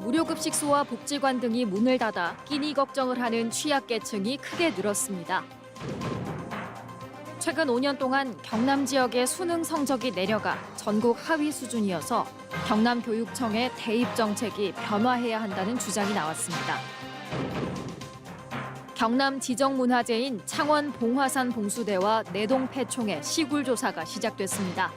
무료급식소와 복지관 등이 문을 닫아 끼니 걱정을 하는 취약계층이 크게 늘었습니다. 최근 5년 동안 경남 지역의 수능 성적이 내려가 전국 하위 수준이어서 경남교육청의 대입 정책이 변화해야 한다는 주장이 나왔습니다. 경남 지정문화재인 창원 봉화산 봉수대와 내동패총의 시굴 조사가 시작됐습니다.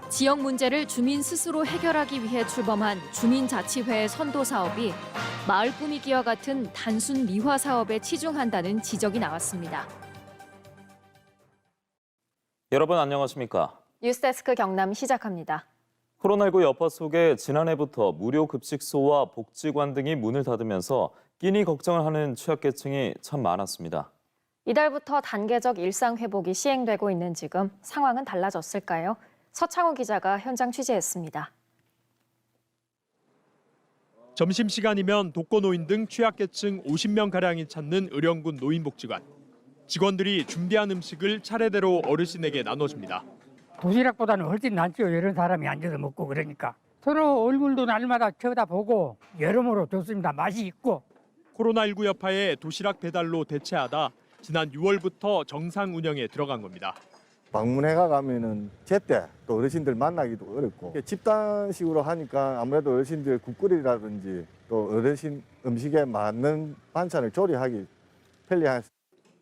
지역 문제를 주민 스스로 해결하기 위해 출범한 주민자치회의 선도 사업이 마을 꾸미기와 같은 단순 미화 사업에 치중한다는 지적이 나왔습니다. 여러분 안녕하십니까? 뉴스데스크 경남 시작합니다. 코로나19 여파 속에 지난해부터 무료 급식소와 복지관 등이 문을 닫으면서 끼니 걱정을 하는 취약계층이 참 많았습니다. 이달부터 단계적 일상 회복이 시행되고 있는 지금 상황은 달라졌을까요? 서창우 기자가 현장 취재했습니다. 점심시간이면 독거노인 등 취약계층 50명가량이 찾는 의령군 노인복지관. 직원들이 준비한 음식을 차례대로 어르신에게 나눠줍니다. 도시락보다는 훨씬 낫죠. 이런 사람이 앉아서 먹고 그러니까. 서로 얼굴도 날마다 쳐다보고 여러모로 좋습니다. 맛이 있고. 코로나19 여파에 도시락 배달로 대체하다 지난 6월부터 정상 운영에 들어간 겁니다. 방문해가 가면은 제때 또 어르신들 만나기도 어렵고 집단식으로 하니까 아무래도 어르신들 국거리라든지 또 어르신 음식에 맞는 반찬을 조리하기 편리한.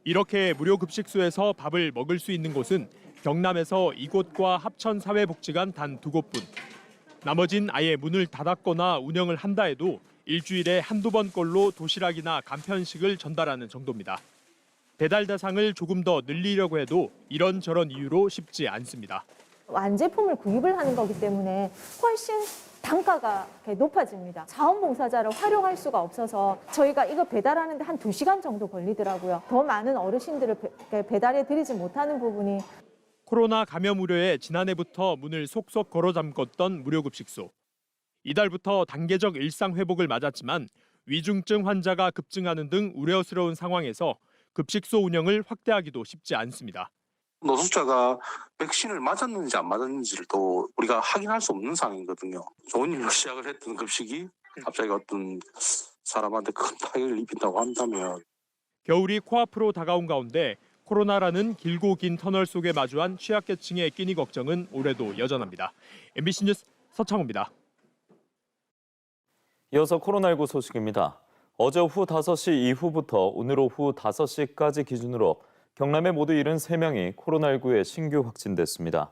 이렇게 무료 급식소에서 밥을 먹을 수 있는 곳은 경남에서 이곳과 합천사회복지관 단 2곳뿐. 나머진 아예 문을 닫았거나 운영을 한다 해도 일주일에 한두 번꼴로 도시락이나 간편식을 전달하는 정도입니다. 배달 대상을 조금 더 늘리려고 해도 이런저런 이유로 쉽지 않습니다. 완제품을 구입을 하는 거기 때문에 훨씬 단가가 높아집니다. 자원봉사자를 활용할 수가 없어서 저희가 이거 배달하는데 한 2시간 정도 걸리더라고요. 더 많은 어르신들을 배달해 드리지 못하는 부분이. 코로나 감염 우려에 지난해부터 문을 속속 걸어 잠궜던 무료급식소. 이달부터 단계적 일상 회복을 맞았지만 위중증 환자가 급증하는 등 우려스러운 상황에서 급식소 운영을 확대하기도 쉽지 않습니다. 노숙자가 백신을 맞았는지 안 맞았는지를 또 우리가 확인할 수 없는 상황이거든요. 좋은 일로 시작을 했던 급식이 갑자기 어떤 사람한테 큰 타격을 입힌다고 한다면. 겨울이 코앞으로 다가온 가운데 코로나라는 길고 긴 터널 속에 마주한 취약계층의 끼니 걱정은 올해도 여전합니다. MBC 뉴스 서창호입니다. 이어서 코로나19 소식입니다. 어제 오후 5시 이후부터 오늘 오후 5시까지 기준으로 경남에 모두 73명이 코로나19에 신규 확진됐습니다.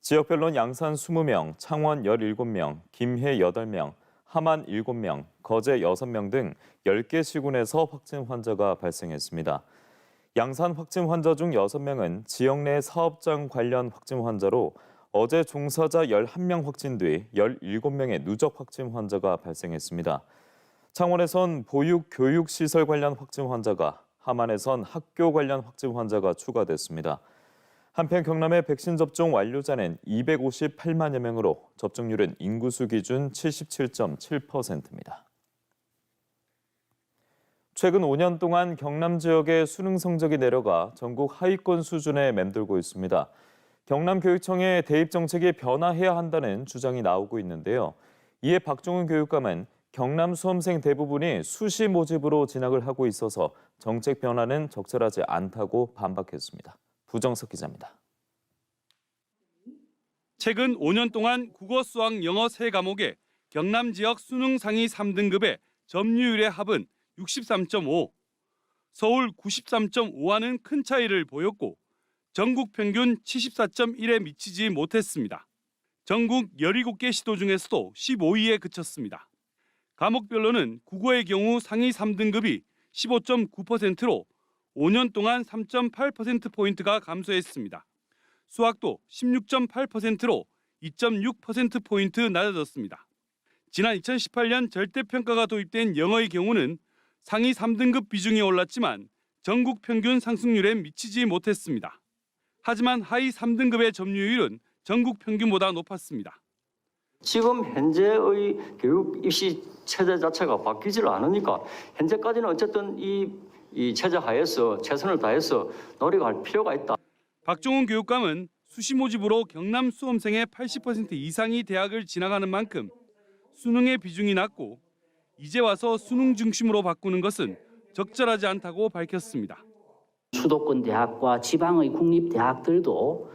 지역별로는 양산 20명, 창원 17명, 김해 8명, 함안 7명, 거제 6명 등 10개 시군에서 확진 환자가 발생했습니다. 양산 확진 환자 중 6명은 지역 내 사업장 관련 확진 환자로 어제 종사자 11명 확진 뒤 17명의 누적 확진 환자가 발생했습니다. 창원에선 보육 교육시설 관련 확진 환자가, 함안에선 학교 관련 확진 환자가 추가됐습니다. 한편 경남의 백신 접종 완료자는 258만여 명으로 접종률은 인구수 기준 77.7%입니다. 최근 5년 동안 경남 지역의 수능 성적이 내려가 전국 하위권 수준에 맴돌고 있습니다. 경남교육청의 대입 정책이 변화해야 한다는 주장이 나오고 있는데요. 이에 박종훈 교육감은 경남 수험생 대부분이 수시 모집으로 진학을 하고 있어서 정책 변화는 적절하지 않다고 반박했습니다. 부정석 기자입니다. 최근 5년 동안 국어, 수학, 영어 3과목에 경남 지역 수능 상위 3등급의 점유율의 합은 63.5, 서울 93.5와는 큰 차이를 보였고 전국 평균 74.1에 미치지 못했습니다. 전국 17개 시도 중에서도 15위에 그쳤습니다. 과목별로는 국어의 경우 상위 3등급이 15.9%로 5년 동안 3.8%포인트가 감소했습니다. 수학도 16.8%로 2.6%포인트 낮아졌습니다. 지난 2018년 절대평가가 도입된 영어의 경우는 상위 3등급 비중이 올랐지만 전국 평균 상승률에 미치지 못했습니다. 하지만 하위 3등급의 점유율은 전국 평균보다 높았습니다. 지금 현재의 교육 입시 체제 자체가 바뀌질 않으니까 현재까지는 어쨌든 이 체제 하에서 최선을 다해서 노력할 필요가 있다. 박종훈 교육감은 수시 모집으로 경남 수험생의 80% 이상이 대학을 진학하는 만큼 수능의 비중이 낮고 이제 와서 수능 중심으로 바꾸는 것은 적절하지 않다고 밝혔습니다. 수도권 대학과 지방의 국립대학들도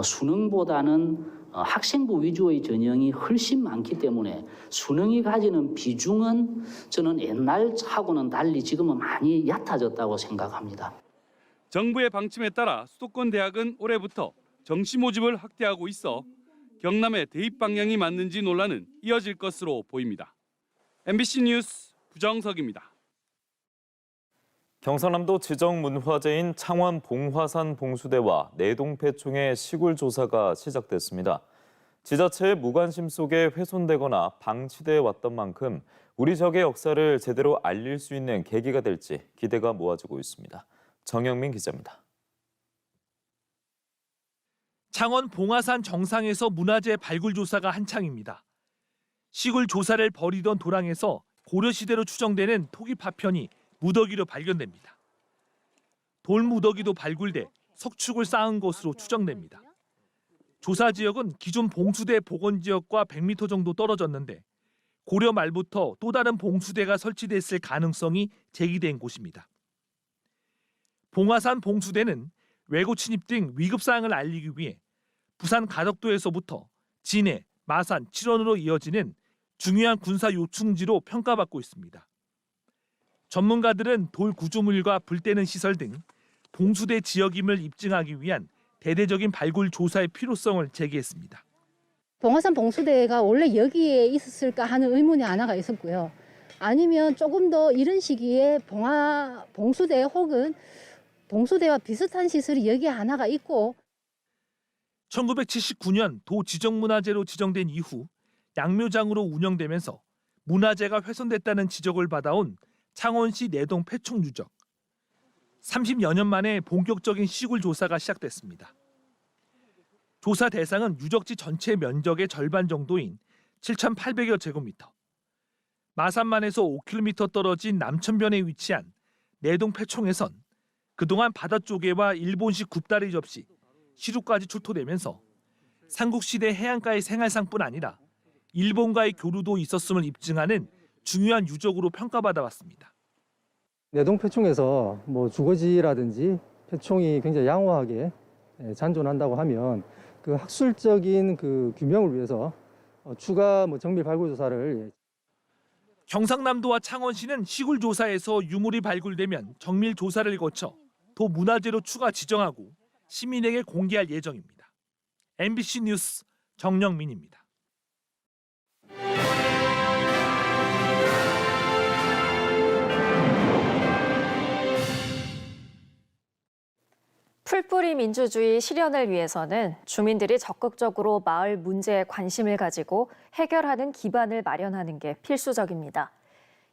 수능보다는 학생부 위주의 전형이 훨씬 많기 때문에 수능이 가지는 비중은 저는 옛날하고는 달리 지금은 많이 얕아졌다고 생각합니다. 정부의 방침에 따라 수도권 대학은 올해부터 정시 모집을 확대하고 있어 경남의 대입 방향이 맞는지 논란은 이어질 것으로 보입니다. MBC 뉴스 부정석입니다. 경상남도 지정 문화재인 창원 봉화산 봉수대와 내동패총의 시굴 조사가 시작됐습니다. 지자체의 무관심 속에 훼손되거나 방치돼 왔던 만큼 우리 적의 역사를 제대로 알릴 수 있는 계기가 될지 기대가 모아지고 있습니다. 정영민 기자입니다. 창원 봉화산 정상에서 문화재 발굴 조사가 한창입니다. 시굴 조사를 벌이던 도랑에서 고려시대로 추정되는 토기 파편이 무더기로 발견됩니다. 돌무더기도 발굴돼 석축을 쌓은 것으로 추정됩니다. 조사 지역은 기존 봉수대 복원 지역과 100m 정도 떨어졌는데 고려 말부터 또 다른 봉수대가 설치됐을 가능성이 제기된 곳입니다. 봉화산 봉수대는 왜고 침입 등 위급 사항을 알리기 위해 부산 가덕도에서부터 진해, 마산, 칠원으로 이어지는 중요한 군사 요충지로 평가받고 있습니다. 전문가들은 돌 구조물과 불 때는 시설 등 봉수대 지역임을 입증하기 위한 대대적인 발굴 조사의 필요성을 제기했습니다. 봉화산 봉수대가 원래 여기에 있었을까 하는 의문이 하나가 있었고요. 아니면 조금 더 이런 시기에 봉수대 혹은 봉수대와 비슷한 시설이 여기에 하나가 있고 1979년 도 지정문화재로 지정된 이후 양묘장으로 운영되면서 문화재가 훼손됐다는 지적을 받아온 창원시 내동 패총 유적. 30여 년 만에 본격적인 시굴 조사가 시작됐습니다. 조사 대상은 유적지 전체 면적의 절반 정도인 7,800여 제곱미터. 마산만에서 5km 떨어진 남천변에 위치한 내동 패총에선 그동안 바다 조개와 일본식 굽다리 접시, 시루까지 출토되면서 삼국시대 해안가의 생활상뿐 아니라 일본과의 교류도 있었음을 입증하는 중요한 유적으로 평가받아 왔습니다. 내동 패총에서 주거지라든지 패총이 굉장히 양호하게 잔존한다고 하면 그 학술적인 그 규명을 위해서 추가 정밀 발굴 조사를 경상남도와 창원시는 시굴 조사에서 유물이 발굴되면 정밀 조사를 거쳐 도 문화재로 추가 지정하고 시민에게 공개할 예정입니다. MBC 뉴스 정영민입니다. 풀뿌리 민주주의 실현을 위해서는 주민들이 적극적으로 마을 문제에 관심을 가지고 해결하는 기반을 마련하는 게 필수적입니다.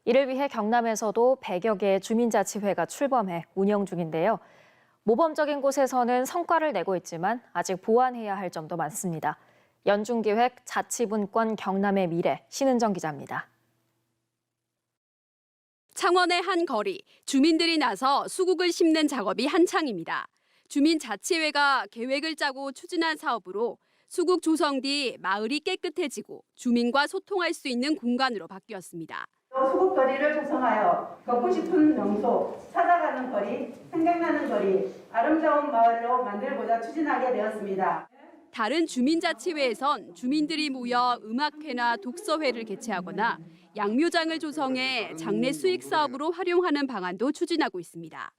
이를 위해 경남에서도 100여 개의 주민자치회가 출범해 운영 중인데요. 모범적인 곳에서는 성과를 내고 있지만 아직 보완해야 할 점도 많습니다. 연중기획 자치분권 경남의 미래, 신은정 기자입니다. 창원의 한 거리, 주민들이 나서 수국을 심는 작업이 한창입니다. 주민자치회가 계획을 짜고 추진한 사업으로 수국 조성 뒤 마을이 깨끗해지고 주민과 소통할 수 있는 공간으로 바뀌었습니다. 수국 거리를 조성하여 걷고 싶은 명소, 찾아가는 거리, 생각나는 거리, 아름다운 마을로 만들고자 추진하게 되었습니다. 다른 주민자치회에선 주민들이 모여 음악회나 독서회를 개최하거나 양묘장을 조성해 장래 수익 사업으로 활용하는 방안도 추진하고 있습니다.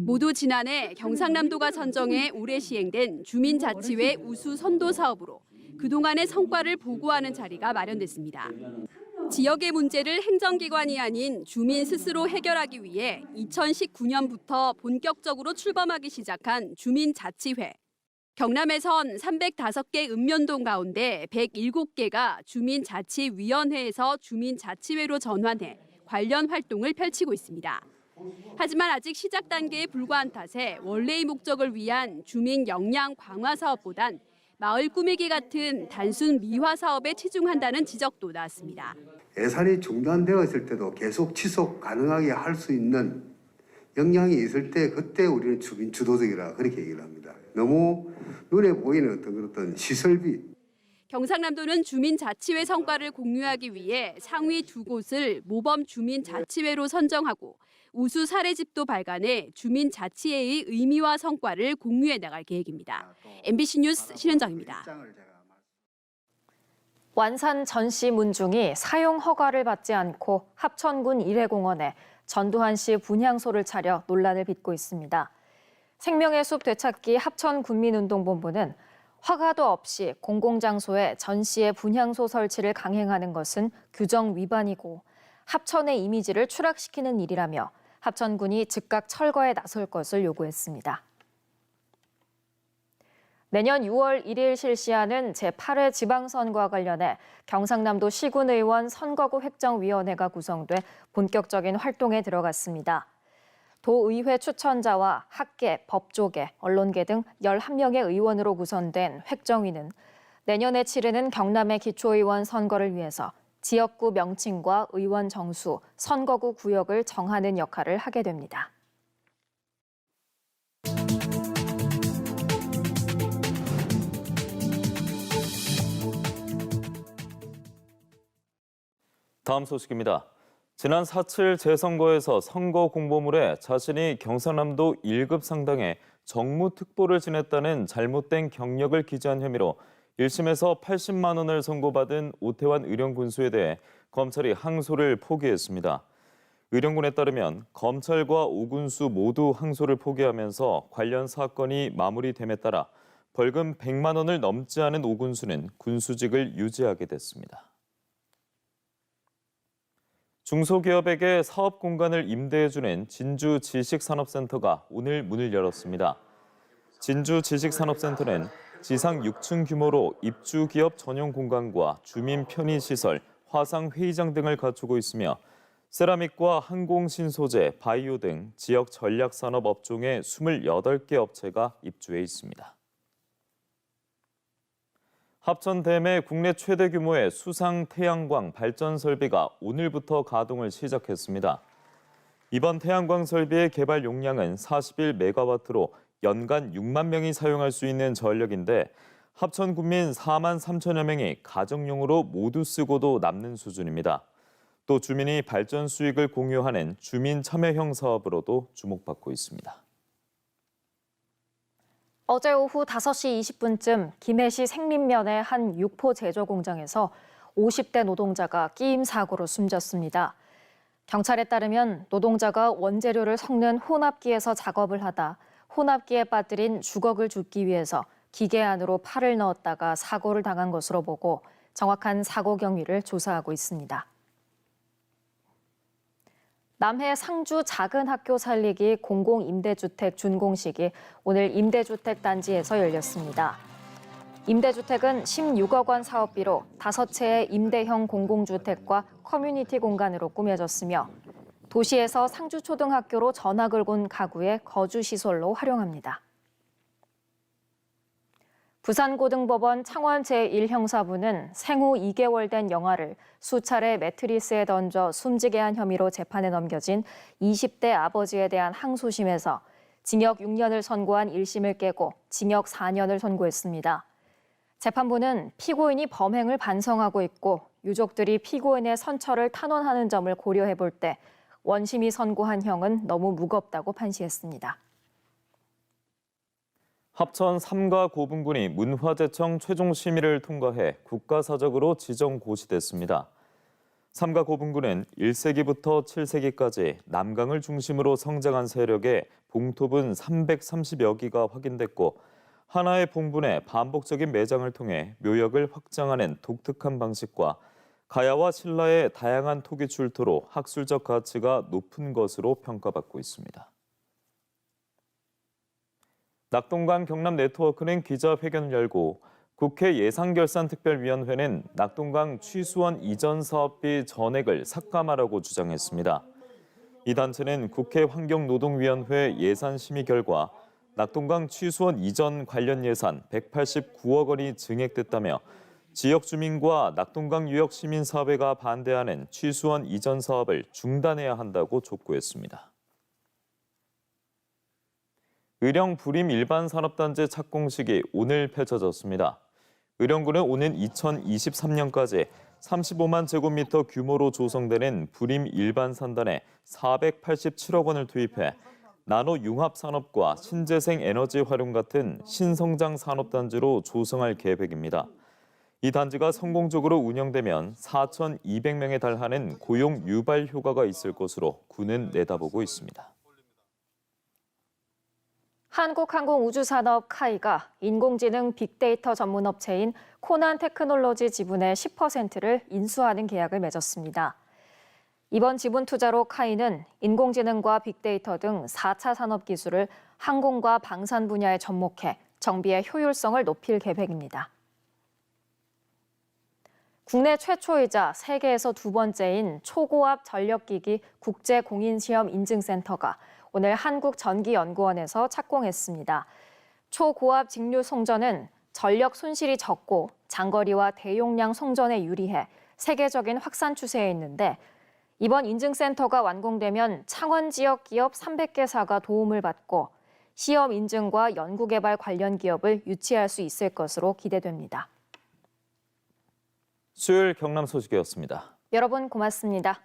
모두 지난해 경상남도가 선정해 올해 시행된 주민자치회 우수 선도 사업으로 그동안의 성과를 보고하는 자리가 마련됐습니다. 지역의 문제를 행정기관이 아닌 주민 스스로 해결하기 위해 2019년부터 본격적으로 출범하기 시작한 주민자치회. 경남에선 305개 읍면동 가운데 107개가 주민자치위원회에서 주민자치회로 전환해 관련 활동을 펼치고 있습니다. 하지만 아직 시작 단계에 불과한 탓에 원래의 목적을 위한 주민 역량 강화 사업보단 마을 꾸미기 같은 단순 미화 사업에 치중한다는 지적도 나왔습니다. 예산이 중단되어 있을 때도 계속 지속 가능하게 할 수 있는 역량이 있을 때 그때 우리는 주민 주도적이라 그렇게 얘기를 합니다. 너무 눈에 보이는 어떤 시설비. 경상남도는 주민자치회 성과를 공유하기 위해 상위 2곳을 모범 주민자치회로 선정하고 우수 사례집도 발간해 주민자치회의 의미와 성과를 공유해 나갈 계획입니다. MBC 뉴스 신은정입니다. 완산 전시 문중이 사용 허가를 받지 않고 합천군 일회공원에 전두환 씨 분향소를 차려 논란을 빚고 있습니다. 생명의 숲 되찾기 합천군민운동본부는 허가도 없이 공공장소에 전시의 분향소 설치를 강행하는 것은 규정 위반이고 합천의 이미지를 추락시키는 일이라며 합천군이 즉각 철거에 나설 것을 요구했습니다. 내년 6월 1일 실시하는 제8회 지방선거와 관련해 경상남도 시군의원 선거구 획정위원회가 구성돼 본격적인 활동에 들어갔습니다. 도의회 추천자와 학계, 법조계, 언론계 등 11명의 의원으로 구성된 획정위는 내년에 치르는 경남의 기초의원 선거를 위해서 지역구 명칭과 의원 정수, 선거구 구역을 정하는 역할을 하게 됩니다. 다음 소식입니다. 지난 4.7 재선거에서 선거 공보물에 자신이 경상남도 1급 상당의 정무특보를 지냈다는 잘못된 경력을 기재한 혐의로 1심에서 80만 원을 선고받은 오태환 의령군수에 대해 검찰이 항소를 포기했습니다. 의령군에 따르면 검찰과 오군수 모두 항소를 포기하면서 관련 사건이 마무리됨에 따라 벌금 100만 원을 넘지 않은 오군수는 군수직을 유지하게 됐습니다. 중소기업에게 사업 공간을 임대해주는 진주지식산업센터가 오늘 문을 열었습니다. 진주지식산업센터는 지상 6층 규모로 입주기업 전용 공간과 주민 편의시설, 화상회의장 등을 갖추고 있으며 세라믹과 항공신소재, 바이오 등 지역 전략산업 업종의 28개 업체가 입주해 있습니다. 합천댐의 국내 최대 규모의 수상 태양광 발전 설비가 오늘부터 가동을 시작했습니다. 이번 태양광 설비의 개발 용량은 41메가와트로 연간 6만 명이 사용할 수 있는 전력인데 합천 군민 4만 3천여 명이 가정용으로 모두 쓰고도 남는 수준입니다. 또 주민이 발전 수익을 공유하는 주민 참여형 사업으로도 주목받고 있습니다. 어제 오후 5시 20분쯤 김해시 생린면의 한 육포 제조 공장에서 50대 노동자가 끼임 사고로 숨졌습니다. 경찰에 따르면 노동자가 원재료를 섞는 혼합기에서 작업을 하다 혼합기에 빠뜨린 주걱을 줍기 위해서 기계 안으로 팔을 넣었다가 사고를 당한 것으로 보고 정확한 사고 경위를 조사하고 있습니다. 남해 상주 작은 학교 살리기 공공임대주택 준공식이 오늘 임대주택 단지에서 열렸습니다. 임대주택은 16억 원 사업비로 5채의 임대형 공공주택과 커뮤니티 공간으로 꾸며졌으며 도시에서 상주초등학교로 전학을 온 가구의 거주시설로 활용합니다. 부산고등법원 창원 제1형사부는 생후 2개월 된 영아를 수차례 매트리스에 던져 숨지게 한 혐의로 재판에 넘겨진 20대 아버지에 대한 항소심에서 징역 6년을 선고한 1심을 깨고 징역 4년을 선고했습니다. 재판부는 피고인이 범행을 반성하고 있고 유족들이 피고인의 선처를 탄원하는 점을 고려해 볼 때 원심이 선고한 형은 너무 무겁다고 판시했습니다. 합천 삼가 고분군이 문화재청 최종 심의를 통과해 국가사적으로 지정 고시됐습니다. 삼가 고분군은 1세기부터 7세기까지 남강을 중심으로 성장한 세력의 봉토분 330여 기가 확인됐고 하나의 봉분에 반복적인 매장을 통해 묘역을 확장하는 독특한 방식과 가야와 신라의 다양한 토기 출토로 학술적 가치가 높은 것으로 평가받고 있습니다. 낙동강 경남네트워크는 기자회견을 열고 국회 예산결산특별위원회는 낙동강 취수원 이전 사업비 전액을 삭감하라고 주장했습니다. 이 단체는 국회 환경노동위원회 예산심의 결과 낙동강 취수원 이전 관련 예산 189억 원이 증액됐다며 지역 주민과 낙동강 유역 시민사회가 반대하는 취수원 이전 사업을 중단해야 한다고 촉구했습니다. 의령 부림 일반산업단지 착공식이 오늘 펼쳐졌습니다. 의령군은 오는 2023년까지 35만 제곱미터 규모로 조성되는 불임 일반 산단에 487억 원을 투입해 나노 융합 산업과 신재생 에너지 활용 같은 신성장 산업단지로 조성할 계획입니다. 이 단지가 성공적으로 운영되면 4,200명에 달하는 고용 유발 효과가 있을 것으로 군은 내다보고 있습니다. 한국항공우주산업 카이가 인공지능 빅데이터 전문 업체인 코난 테크놀로지 지분의 10%를 인수하는 계약을 맺었습니다. 이번 지분 투자로 카이는 인공지능과 빅데이터 등 4차 산업 기술을 항공과 방산 분야에 접목해 정비의 효율성을 높일 계획입니다. 국내 최초이자 세계에서 두 번째인 초고압 전력기기 국제공인시험 인증센터가 오늘 한국전기연구원에서 착공했습니다. 초고압 직류 송전은 전력 손실이 적고 장거리와 대용량 송전에 유리해 세계적인 확산 추세에 있는데 이번 인증센터가 완공되면 창원 지역 기업 300개사가 도움을 받고 시험 인증과 연구개발 관련 기업을 유치할 수 있을 것으로 기대됩니다. 수요일 경남 소식이었습니다. 여러분 고맙습니다.